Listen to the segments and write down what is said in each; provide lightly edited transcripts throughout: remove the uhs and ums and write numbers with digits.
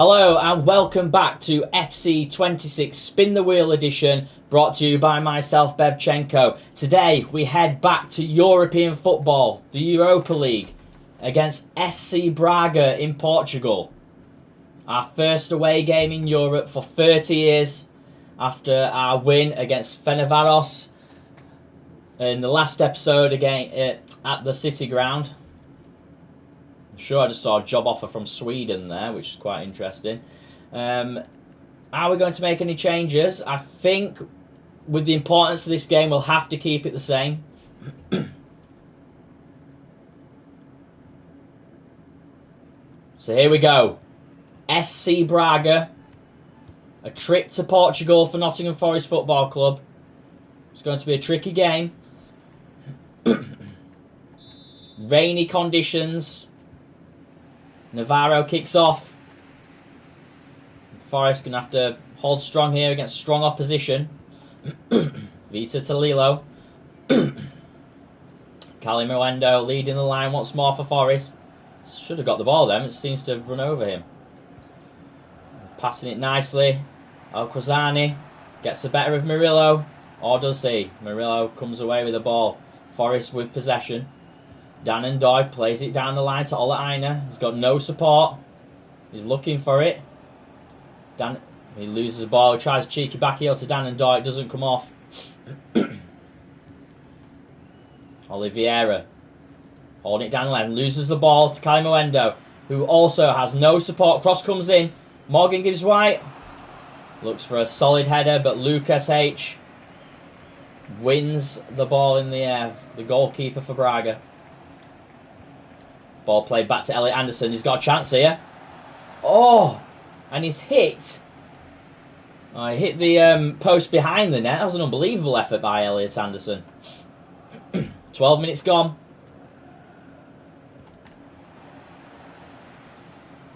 Hello and welcome back to FC26 Spin the Wheel edition, brought to you by myself, Bevchenko. Today we head back to European football, the Europa League, against SC Braga in Portugal. Our first away game in Europe for 30 years after our win against Fenerbahce in the last episode again at the City Ground. Sure, I just saw a job offer from Sweden there, which is quite interesting. Are we going to make any changes? I think with the importance of this game, we'll have to keep it the same. So here we go. SC Braga. A trip to Portugal for Nottingham Forest Football Club. It's going to be a tricky game. Rainy conditions. Navarro kicks off. Forest going to have to hold strong here against strong opposition. Vita to Lilo. Calimuendo leading the line once more for Forest. Should have got the ball then. It seems to have run over him. Passing it nicely. Alquazani gets the better of Murillo. Or does he? Murillo comes away with the ball. Forest with possession. Dan and Doy plays it down the line to Ola Aina. He's got no support. He's looking for it. Dan, he loses the ball. He tries cheeky back heel to Dan and Doy. It doesn't come off. Oliveira holding it down the line. Loses the ball to Calimuendo, who also has no support. Cross comes in. Morgan gives White. Looks for a solid header, but Lucas H wins the ball in the air. The goalkeeper for Braga. Ball played back to Elliot Anderson. He's got a chance here. Oh! And he's hit. Oh, he hit the post behind the net. That was an unbelievable effort by Elliot Anderson. 12 minutes gone.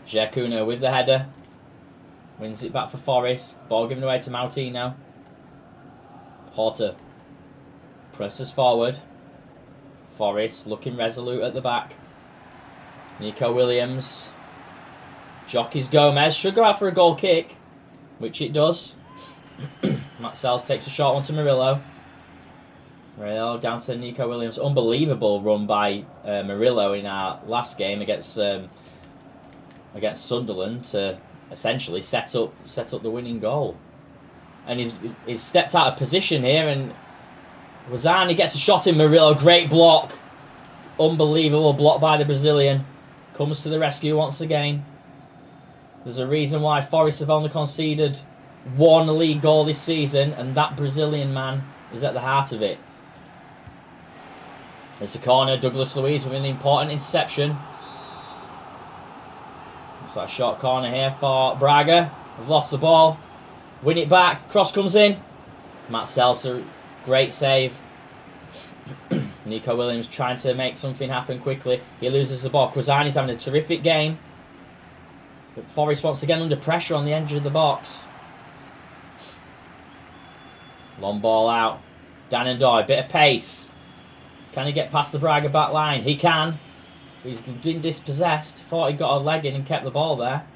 Giacuno with the header. Wins it back for Forest. Ball given away to Mautino. Porter presses forward. Forest looking resolute at the back. Nico Williams. Jockeys Gomez. Should go out for a goal kick, which it does. Matt Sells takes a short one to Murillo. Murillo down to Nico Williams. Unbelievable run by Murillo in our last game against Sunderland to essentially set up the winning goal. And he's stepped out of position here, and Wazani gets a shot in. Murillo, great block. Unbelievable block by the Brazilian. Comes to the rescue once again. There's a reason why Forest have only conceded one league goal this season, and that Brazilian man is at the heart of it. It's a corner. Douglas Luiz with an important interception. Looks like a short corner here for Braga. They've lost the ball. Win it back. Cross comes in. Matt Seltzer, great save. Nico Williams trying to make something happen quickly. He loses the ball. Quazani's having a terrific game. But Forest once again under pressure on the edge of the box. Long ball out. Dan and Doy, bit of pace. Can he get past the Braga back line? He can. But he's been dispossessed. Thought he got a leg in and kept the ball there.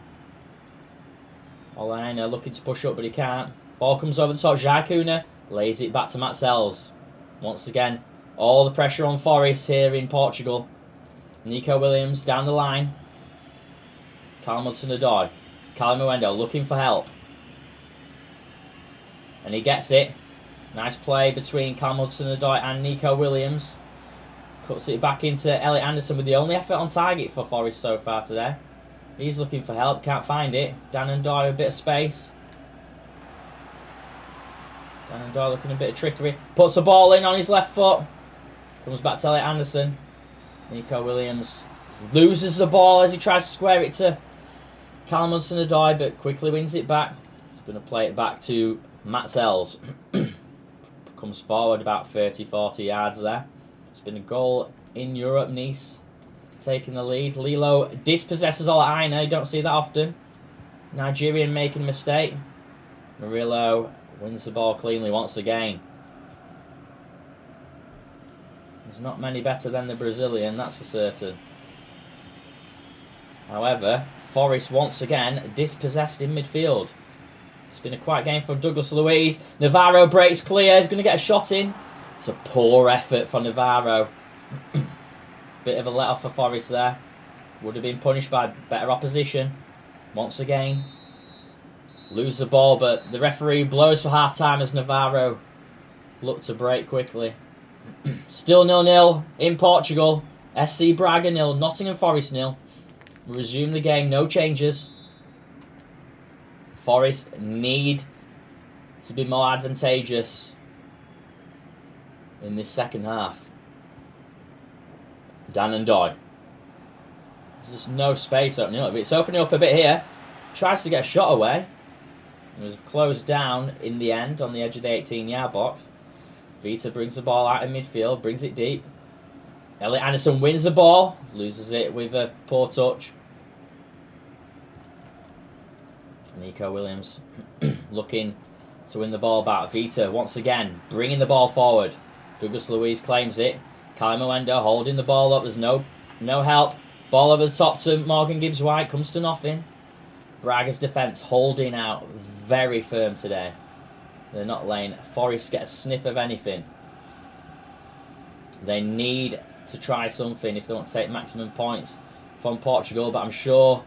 Olaina looking to push up, but he can't. Ball comes over the top. Giacuno lays it back to Matt Sells. Once again, all the pressure on Forest here in Portugal. Nico Williams down the line. Callum Hudson-Odoi. Calimuendo looking for help. And he gets it. Nice play between Callum Hudson-Odoi and Nico Williams. Cuts it back into Elliot Anderson with the only effort on target for Forest so far today. He's looking for help. Can't find it. Dan and Doy a bit of space. Dan and Doy looking a bit of trickery. Puts the ball in on his left foot. Comes back to Elliot Anderson. Nico Williams loses the ball as he tries to square it to Callum Hudson-Odoi, but quickly wins it back. He's going to play it back to Matt Sells. Comes forward about 30-40 yards there. It's been a goal in Europe. Nice taking the lead. Lilo dispossesses Ola Aina. You don't see that often. Nigerian making a mistake. Murillo wins the ball cleanly once again. There's not many better than the Brazilian, that's for certain. However, Forest once again dispossessed in midfield. It's been a quiet game for Douglas Luiz. Navarro breaks clear. He's going to get a shot in. It's a poor effort from Navarro. Bit of a let-off for Forest there. Would have been punished by better opposition. Once again. Lose the ball, but the referee blows for half-time as Navarro looked to break quickly. Still 0-0 in Portugal. SC Braga 0, Nottingham Forest 0. Resume the game, no changes. Forest need to be more advantageous in this second half. Dan and Doy. There's just no space opening up. It's opening up a bit here. Tries to get a shot away. It was closed down in the end on the edge of the 18-yard box. Vita brings the ball out in midfield, brings it deep. Elliot Anderson wins the ball, loses it with a poor touch. Nico Williams looking to win the ball back. Vita once again bringing the ball forward. Douglas Luiz claims it. Kyle Mwendo holding the ball up. There's no help. Ball over the top to Morgan Gibbs-White. Comes to nothing. Braga's defence holding out very firm today. They're not letting Forest get a sniff of anything. They need to try something if they want to take maximum points from Portugal, but I'm sure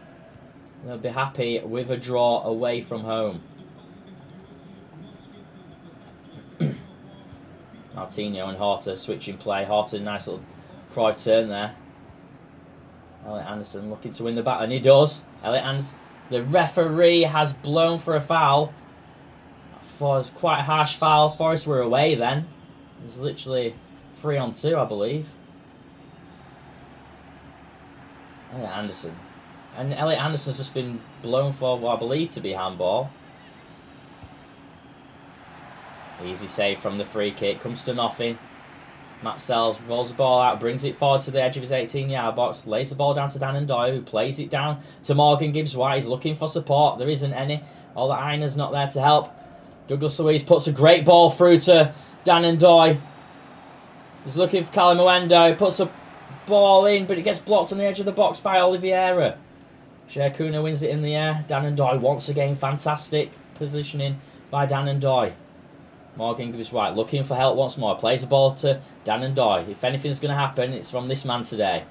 they'll be happy with a draw away from home. Martinho and Horta switching play. Horta, nice little Cruyff turn there. Elliot Anderson looking to win the battle, and he does. Elliot Anderson. The referee has blown for a foul. For a quite harsh foul. Forest were away then. It was literally 3-on-2, I believe. Elliot Anderson. And Elliot Anderson's just been blown for what I believe to be handball. Easy save from the free kick. Comes to nothing. Matt Sells rolls the ball out, brings it forward to the edge of his 18-yard box, lays the ball down to Dan Ndoye, who plays it down to Morgan Gibbs-White. He's looking for support. There isn't any. All the Einer's not there to help. Douglas Luiz puts a great ball through to Dan Ndoye. He's looking for Kyle Mwendo. Puts a ball in, but it gets blocked on the edge of the box by Oliveira. Sherkuna wins it in the air. Dan Ndoye once again, fantastic positioning by Dan Ndoye. Morgan Gibbs-White looking for help once more. Plays the ball to Dan Ndoye. If anything's going to happen, it's from this man today.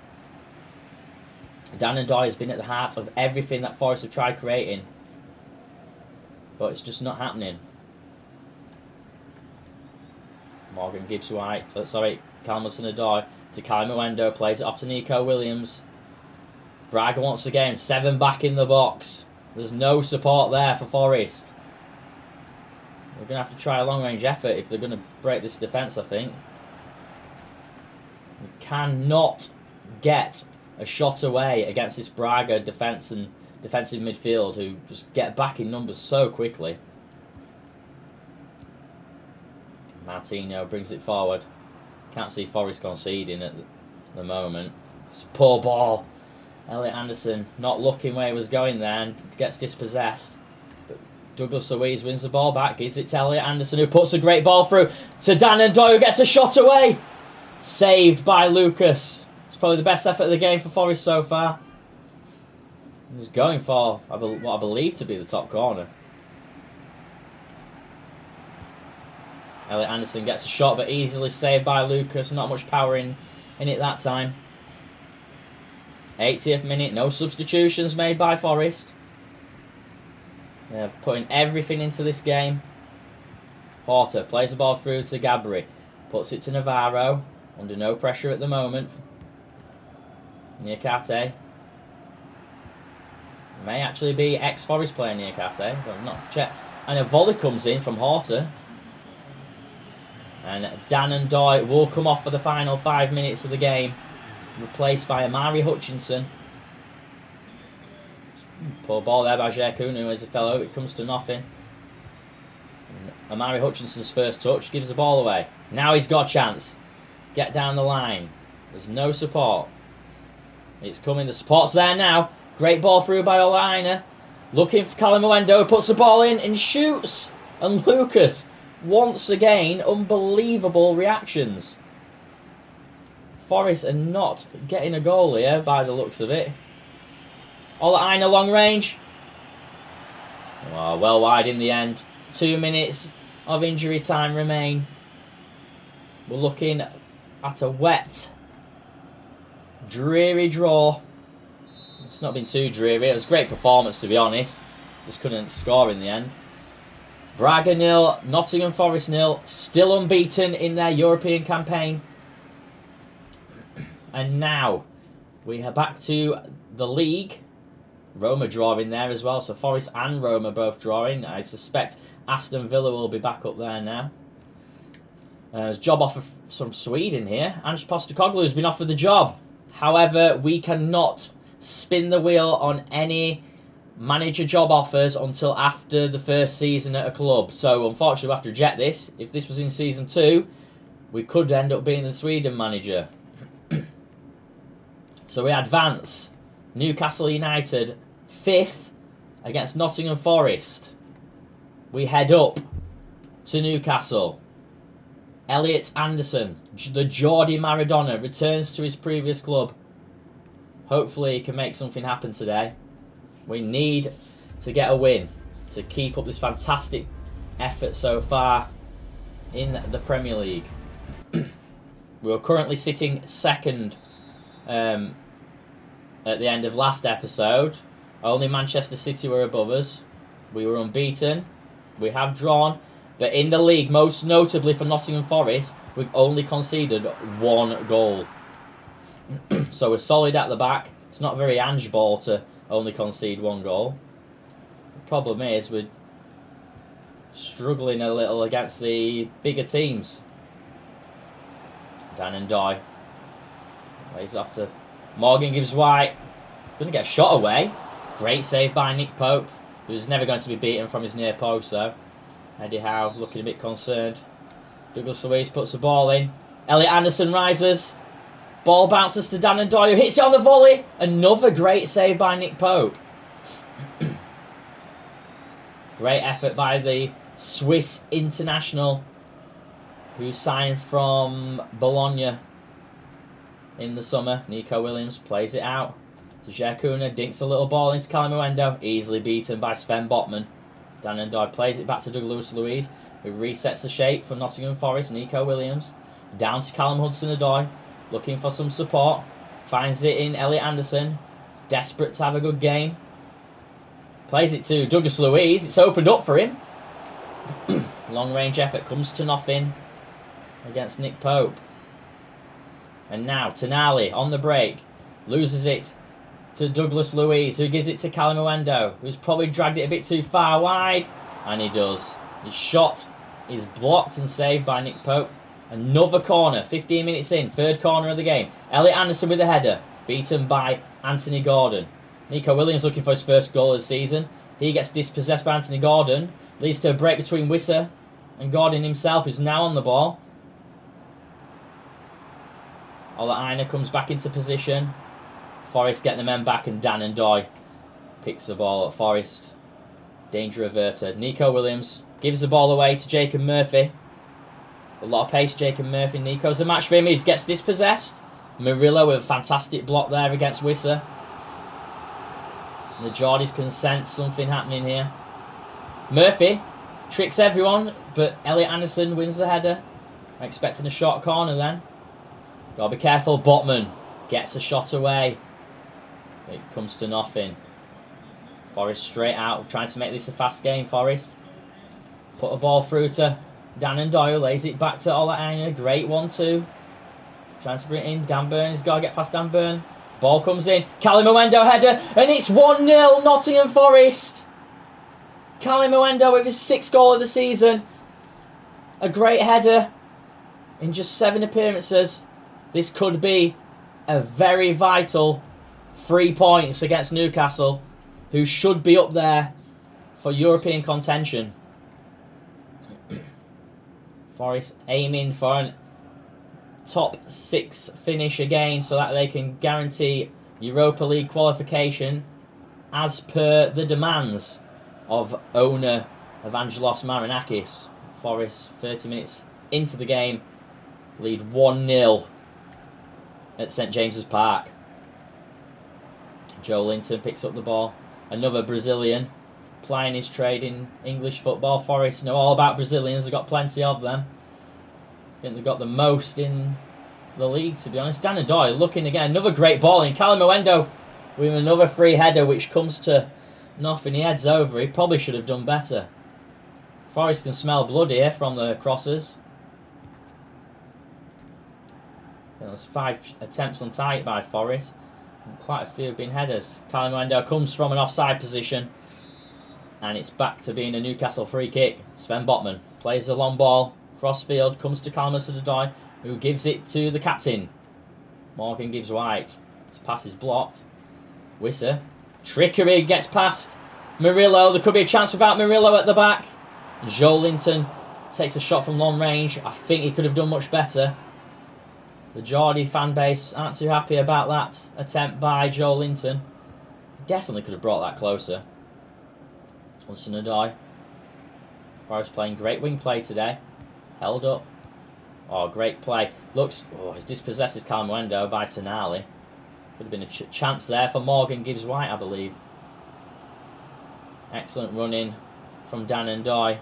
Dan Ndoye has been at the heart of everything that Forest have tried creating. But it's just not happening. Morgan Gibbs-White, Calmerton Ndoye to Kyle Mwendo. Plays it off to Nico Williams. Braga once again, 7 back in the box. There's no support there for Forest. We're going to have to try a long-range effort if they're going to break this defence, I think. We cannot get a shot away against this Braga defence and defensive midfield who just get back in numbers so quickly. Martinho brings it forward. Can't see Forest conceding at the moment. It's a poor ball. Elliot Anderson not looking where he was going there and gets dispossessed. Douglas Luiz wins the ball back, gives it to Elliot Anderson, who puts a great ball through to Dan Ndoye, who gets a shot away. Saved by Lucas. It's probably the best effort of the game for Forest so far. He's going for what I believe to be the top corner. Elliot Anderson gets a shot, but easily saved by Lucas. Not much power in it that time. 80th minute, no substitutions made by Forest. They're putting everything into this game. Horta plays the ball through to Gabri. Puts it to Navarro. Under no pressure at the moment. Niakate. May actually be ex-Forest player Niakate. But I've not checked. And a volley comes in from Horta. And Dan Ndoye will come off for the final 5 minutes of the game. Replaced by Amari Hutchinson. Poor ball there by Sherkuna as a fellow. It comes to nothing. Amari Hutchinson's first touch gives the ball away. Now he's got a chance. Get down the line. There's no support. It's coming. The support's there now. Great ball through by Olaina. Looking for Kyle Mwendo. Puts the ball in and shoots. And Lucas, once again, unbelievable reactions. Forest are not getting a goal here by the looks of it. Olaina long range. Oh, well wide in the end. 2 minutes of injury time remain. We're looking at a wet, dreary draw. It's not been too dreary. It was a great performance, to be honest. Just couldn't score in the end. Braga 0, Nottingham Forest 0. Still unbeaten in their European campaign. And now we are back to the league. Roma drawing there as well. So Forest and Roma both drawing. I suspect Aston Villa will be back up there now. There's a job offer from Sweden here. Ange Postecoglou has been offered the job. However, we cannot spin the wheel on any manager job offers until after the first season at a club. So unfortunately we'll have to reject this. If this was in season 2, we could end up being the Sweden manager. So we advance. Newcastle United 5th against Nottingham Forest. We head up to Newcastle. Elliot Anderson, the Geordie Maradona, returns to his previous club. Hopefully he can make something happen today. We need to get a win to keep up this fantastic effort so far in the Premier League. We are currently sitting second at the end of last episode. Only Manchester City were above us. We were unbeaten. We have drawn. But in the league, most notably for Nottingham Forest, we've only conceded 1 goal. So we're solid at the back. It's not very Ange ball to only concede 1 goal. The problem is we're struggling a little against the bigger teams. Dan and Doy. Lays off to Morgan, gives White. He's going to get a shot away. Great save by Nick Pope, who's never going to be beaten from his near post though. Eddie Howe looking a bit concerned. Douglas Luiz puts the ball in. Elliot Anderson rises. Ball bounces to Dan and Doy, who hits it on the volley. Another great save by Nick Pope. Great effort by the Swiss international, who signed from Bologna in the summer. Nico Williams plays it out to Jerkuna, dinks a little ball into Calimuendo, easily beaten by Sven Botman. Dan and Doy plays it back to Douglas Luiz, who resets the shape for Nottingham Forest. Nico Williams down to Callum Hudson-Odoi, looking for some support, finds it in Elliot Anderson, desperate to have a good game, plays it to Douglas Luiz. It's opened up for him. Long range effort comes to nothing against Nick Pope. And now Tonali on the break loses it to Douglas Luiz, who gives it to Calimuendo, who's probably dragged it a bit too far wide, and he does. His shot is blocked and saved by Nick Pope. Another corner, 15 minutes in, 3rd corner of the game. Elliot Anderson with a header, beaten by Anthony Gordon. Nico Williams looking for his first goal of the season. He gets dispossessed by Anthony Gordon, leads to a break between Wissa and Gordon himself, who's now on the ball. Olaina comes back into position. Forest getting the men back, and Dan and Doy picks the ball at Forest. Danger averted. Nico Williams gives the ball away to Jacob Murphy. A lot of pace, Jacob Murphy. Nico's a match for him. He gets dispossessed. Murillo with a fantastic block there against Wissa. The Geordies can sense something happening here. Murphy tricks everyone, but Elliot Anderson wins the header. I'm expecting a short corner then. Gotta be careful. Botman gets a shot away. It comes to nothing. Forest straight out, trying to make this a fast game. Forest put a ball through to Dan and Doyle, lays it back to Olaina. Great 1-2. Trying to bring it in. Dan Burn, he's got to get past Dan Burn. Ball comes in. Calimuendo header, and it's 1-0 Nottingham Forest. Calimuendo with his 6th goal of the season. A great header in just 7 appearances. This could be a very vital 3 points against Newcastle, who should be up there for European contention. Forest aiming for a top 6 finish again so that they can guarantee Europa League qualification as per the demands of owner Evangelos Marinakis. Forest, 30 minutes into the game, lead 1-0 at St James's Park. Joe Linton picks up the ball. Another Brazilian plying his trade in English football. Forest know all about Brazilians. They've got plenty of them. I think they've got the most in the league, to be honest. Dan and Doyle looking again. Another great ball in. Callum Owendo with another free header, which comes to nothing. He heads over. He probably should have done better. Forest can smell blood here from the crosses. There's 5 attempts on target by Forest. And quite a few have been headers. Callum Owendo comes from an offside position. And it's back to being a Newcastle free kick. Sven Botman plays the long ball. Crossfield comes to Callum Hudson-Odoi, who gives it to the captain. Morgan gives White. His pass is blocked. Wisser. Trickery gets past Murillo. There could be a chance without Murillo at the back. Joe Linton takes a shot from long range. I think he could have done much better. The Geordie fan base aren't too happy about that attempt by Joe Linton. Definitely could have brought that closer. Hudson-Odoi. Forest playing great wing play today. Held up. Oh, great play. Looks... Oh, he dispossesses Callum Owendo by Tonali. Could have been a chance there for Morgan Gibbs White, I believe. Excellent running from Dan and Doy.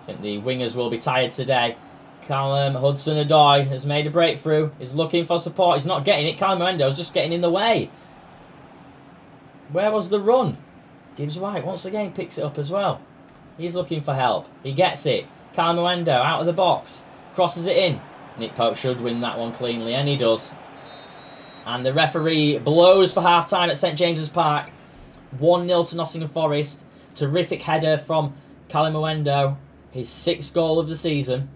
I think the wingers will be tired today. Callum Hudson-Odoi has made a breakthrough. He's looking for support. He's not getting it. Callum Owendo's just getting in the way. Where was the run? Gibbs White once again picks it up as well. He's looking for help. He gets it. Callum Owendo out of the box. Crosses it in. Nick Pope should win that one cleanly, and he does. And the referee blows for half-time at St James's Park. 1-0 to Nottingham Forest. Terrific header from Callum Owendo. His 6th goal of the season.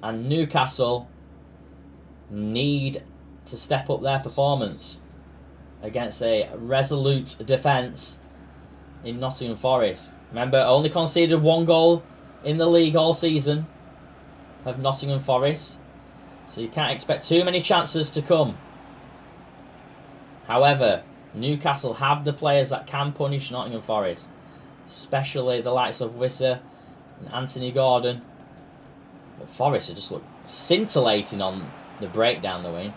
And Newcastle need to step up their performance against a resolute defence in Nottingham Forest. Remember, only conceded 1 goal in the league all season of Nottingham Forest. So you can't expect too many chances to come. However, Newcastle have the players that can punish Nottingham Forest. Especially the likes of Wisser and Anthony Gordon. But Forest just look scintillating on the break down the wing.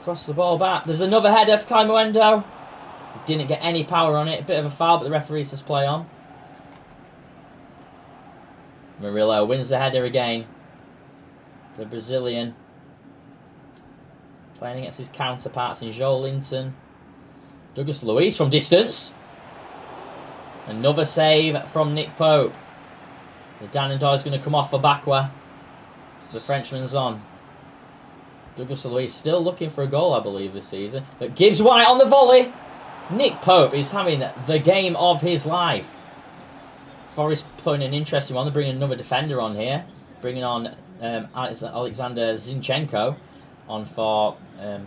Cross the ball back. There's another header for Callum Owendo. He didn't get any power on it. A bit of a foul, but the referee says play on. Murillo wins the header again. The Brazilian playing against his counterparts in Joe Linton. Douglas Luiz from distance. Another save from Nick Pope. The Dan and Doy is going to come off for Bakwa. The Frenchman's on. Douglas Luiz still looking for a goal, I believe, this season. But Gibbs White on the volley. Nick Pope is having the game of his life. Forest putting an interesting one. They're bringing another defender on here. Bringing on Alexander Zinchenko on for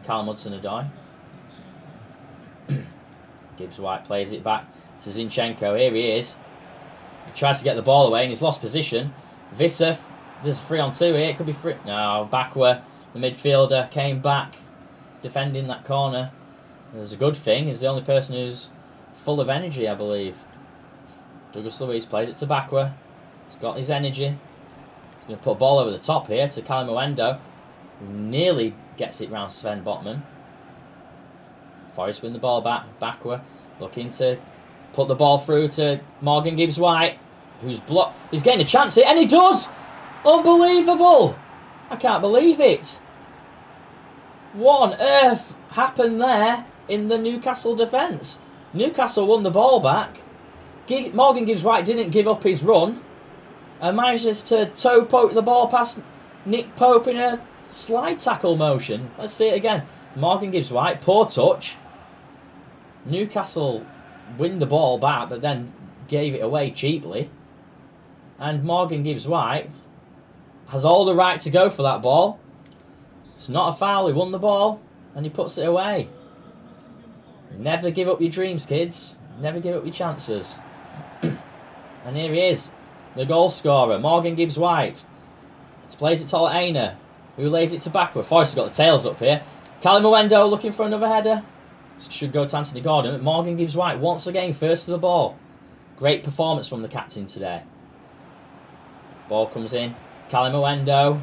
Callum Hudson-Odoi. Gibbs White plays it back to Zinchenko. Here he is. He tries to get the ball away and he's lost position. Visser, there's a 3-on-2 here. It could be free. No, Bakwa, the midfielder, came back defending that corner. There's a good thing. He's the only person who's full of energy, I believe. Douglas Luiz plays it to Bakwa. He's got his energy. He's going to put a ball over the top here to Callum Owendo, who nearly gets it round Sven Botman. Forest win the ball back. Bakwa looking to put the ball through to Morgan Gibbs White, who's blocked. He's getting a chance here, and he does! Unbelievable! I can't believe it. What on earth happened there in the Newcastle defence? Newcastle won the ball back. Morgan Gibbs White didn't give up his run and manages to toe poke the ball past Nick Pope in a slide tackle motion. Let's see it again. Morgan Gibbs White, poor touch. Newcastle win the ball back but then gave it away cheaply. And Morgan Gibbs White has all the right to go for that ball. It's not a foul, he won the ball and he puts it away. Never give up your dreams, kids. Never give up your chances. And here he is, the goal scorer, Morgan Gibbs White. Plays it to Aina, who lays it to backward. Forrest has got the tails up here. Callum Owendo looking for another header. Should go to Anthony Gordon. Morgan Gibbs White once again first to the ball. Great performance from the captain today. Ball comes in. Callum Owendo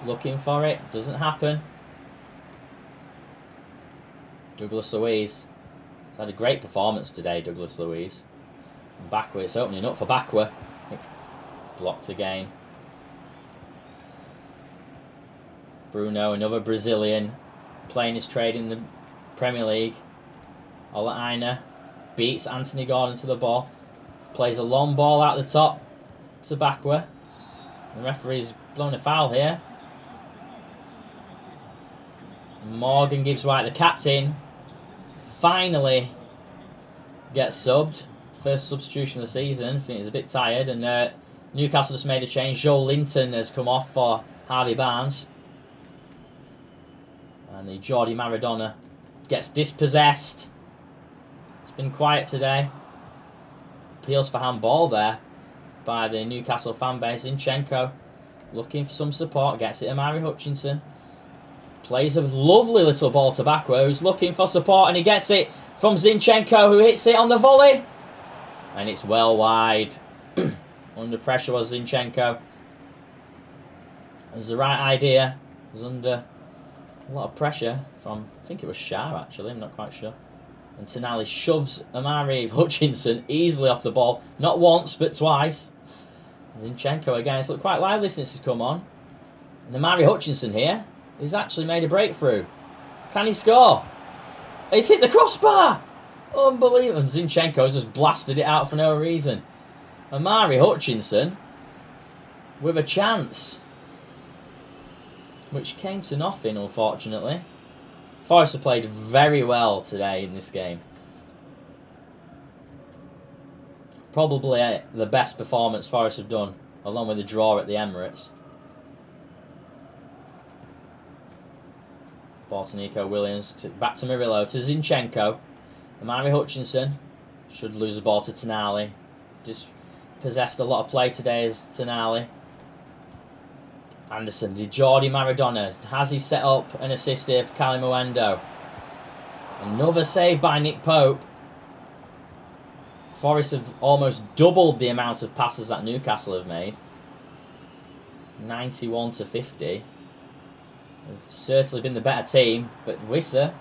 looking for it. Doesn't happen. Douglas Luiz. He's had a great performance today, Douglas Luiz. And Bakwa, it's opening up for Bakwa. Blocked again. Bruno, another Brazilian, playing his trade in the Premier League. Ola Aina beats Anthony Gordon to the ball. Plays a long ball out the top to Bakwa. The referee's blown a foul here. Morgan gives White, the captain, finally gets subbed. First substitution of the season. I think he's a bit tired. And Newcastle just made a change. Joe Linton has come off for Harvey Barnes. And the Jordi Maradona gets dispossessed. It's been quiet today. Appeals for handball there by the Newcastle fan base. Zinchenko looking for some support. Gets it Amari Hutchinson. Plays a lovely little ball to Bakwa, who's looking for support, and he gets it from Zinchenko, who hits it on the volley. And it's well wide. Under pressure was Zinchenko. It was the right idea. It was under a lot of pressure from, I think it was Shah actually, I'm not quite sure. And Tonali shoves Amari Hutchinson easily off the ball. Not once, but twice. Zinchenko again, it's looked quite lively since he's come on. And Amari Hutchinson here, he's actually made a breakthrough. Can he score? He's hit the crossbar! Unbelievable. And Zinchenko just blasted it out for no reason. Amari Hutchinson with a chance, which came to nothing, unfortunately. Forest have played very well today in this game. Probably the best performance Forest have done, along with the draw at the Emirates. Ball to Nico Williams, back to Murillo, to Zinchenko. Amari Hutchinson should lose the ball to Tonali. Just possessed a lot of play today as Tonali. Anderson, the Jordi Maradona. Has he set up an assist here for Cali Muendo? Another save by Nick Pope. Forest have almost doubled the amount of passes that Newcastle have made. 91 to 50. They've certainly been the better team, but Wissa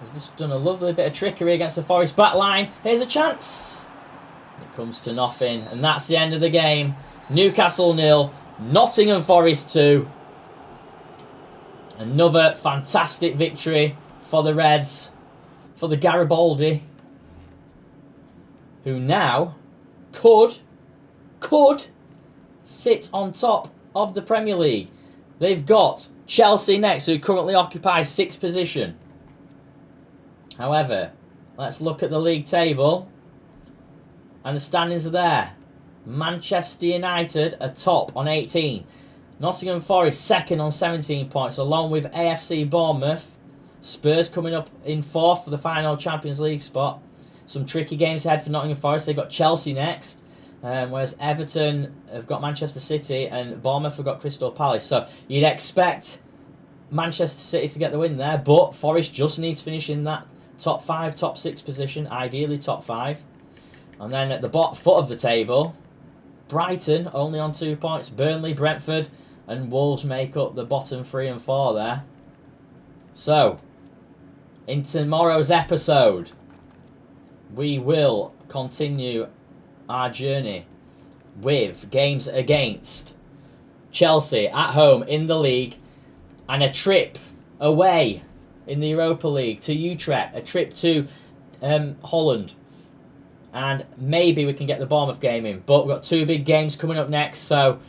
has just done a lovely bit of trickery against the Forest back line. Here's a chance. It comes to nothing, and that's the end of the game. Newcastle 0, Nottingham Forest 2. Another fantastic victory for the Reds, for the Garibaldi, who now could sit on top of the Premier League. They've got Chelsea next, who currently occupy 6th position. However, let's look at the league table, and the standings are there. Manchester United are top on 18. Nottingham Forest second on 17 points, along with AFC Bournemouth. Spurs coming up in 4th for the final Champions League spot. Some tricky games ahead for Nottingham Forest. They've got Chelsea next, whereas Everton have got Manchester City and Bournemouth have got Crystal Palace. So you'd expect Manchester City to get the win there, but Forest just needs to finish in that top 5, top 6 position, ideally top 5. And then at the foot of the table, Brighton only on 2 points. Burnley, Brentford and Wolves make up the bottom 3 and 4 there. So, in tomorrow's episode, we will continue our journey with games against Chelsea at home in the league, and a trip away in the Europa League to Utrecht, a trip to Holland, and maybe we can get the Bournemouth game in. But we've got 2 big games coming up next, so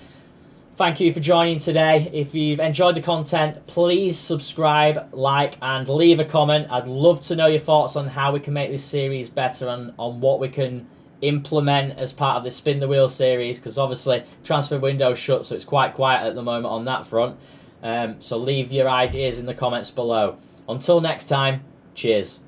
thank you for joining today. If you've enjoyed the content, please subscribe, like, and leave a comment. I'd love to know your thoughts on how we can make this series better and on what we can implement as part of the Spin the Wheel series, because obviously transfer window's shut, so it's quite quiet at the moment on that front. So leave your ideas in the comments below. Until next time, cheers.